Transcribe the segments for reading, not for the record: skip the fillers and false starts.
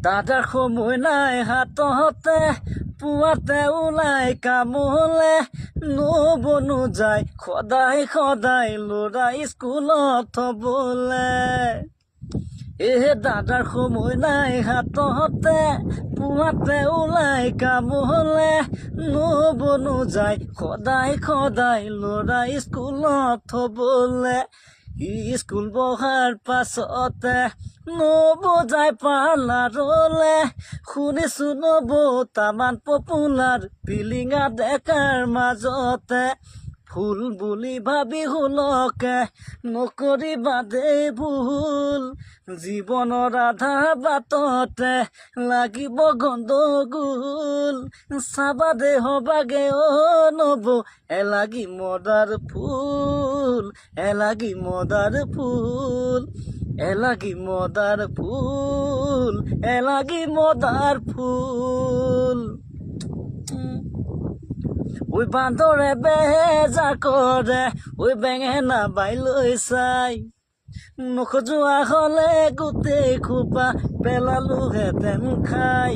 দাদাৰ সময় নাই হাততে পুৱাতে ওলাই কামলে নবনো যায় সদায় সদায় ল'ৰা স্কুলত থবলে দাদাৰ সময় নাই হাততে পুৱাতে ওলাই কামলে নবনো যায় সদায় সদায় ল'ৰা স্কুলত থবলে স্কুল বহাৰ পাছতে নবজায় পাৰ্লাৰলে শুনিছো নবতামান পপুলাৰ পিলিঙা ডেকাৰ মাজতে ফুল বুলি ভাবি হুলকে নকৰিবা দেই ভুল জীৱনৰ আধা বাটতে লাগিব গণ্ডগোল চাবা দে হবাগে নব এলাগি মদাৰ ফুল এলাগি মদাৰ ফুল এলাগি মদাৰ ফুল এলাগি মদাৰ ফুল ওই বান্দৰে বেজাৰ কৰে ওই বেঙেনা বাইলৈ চাই নখজোৱা হলে গোটেই খোপা পেলালোহেঁতেন খাই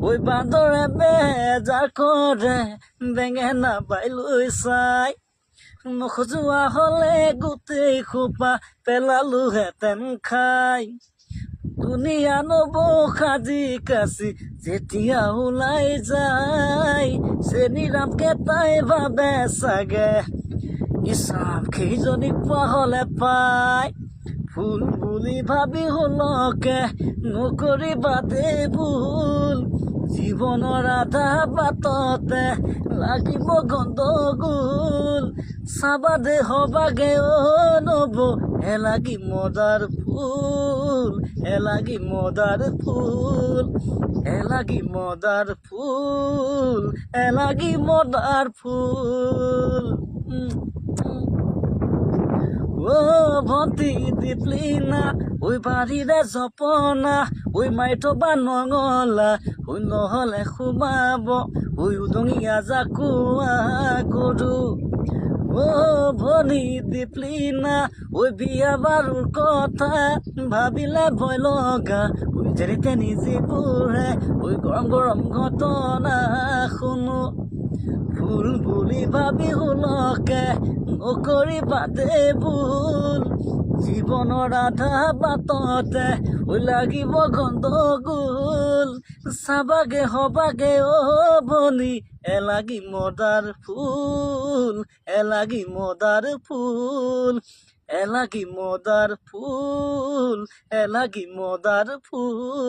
ওই বান্দৰে বেজাৰ কৰে বেঙেনা বাইলৈ চাই নখজোৱা হলে গোটেই খোপা পেলালোহেঁতেন খাই দুনিয়া নব সাজি কাচি যেতিয়া ওলাই যায় চেনিৰামকে তাই ভাবে চাগে ইছাম সেইজনী পোৱা হলে পাই ফুল বুলি ভাবি হুলকে নকৰিবা দেই ভুল জীৱনৰ আধা বাটতে লাগিব গণ্ডগোল চাবা দে হবাগে নব এলাগি মদাৰ ফুল এলাগি মদাৰ ফুল এলাগি মদাৰ ফুল এলাগি মদাৰ ফুল ও ভণ্টি দীপলিনা ওই বাৰীৰে জপনা ওই মাৰি থবা নঙলা ওই নহলে সোমাব ওই উদঙীয়া জাকুৱা গৰু ও ভনী দীপলিনা ওই বিয়া বাৰুৰ কথা ভাবিলে ভয় লগা ওই যেনিতে যিবোৰে ওই গৰম গৰম ঘটনা শুনো ফুল বুলি ভাবি হুলকে নকৰিবা দেই ভুল জীৱনৰ আধা বাটতে ওই লাগিব গণ্ডগোল চাবাগে হবাগে ভনী এলাগি মদাৰ ফুল এলাগি মদাৰ ফুল এলাগি মদাৰ ফুল এলাগি মদাৰ ফুল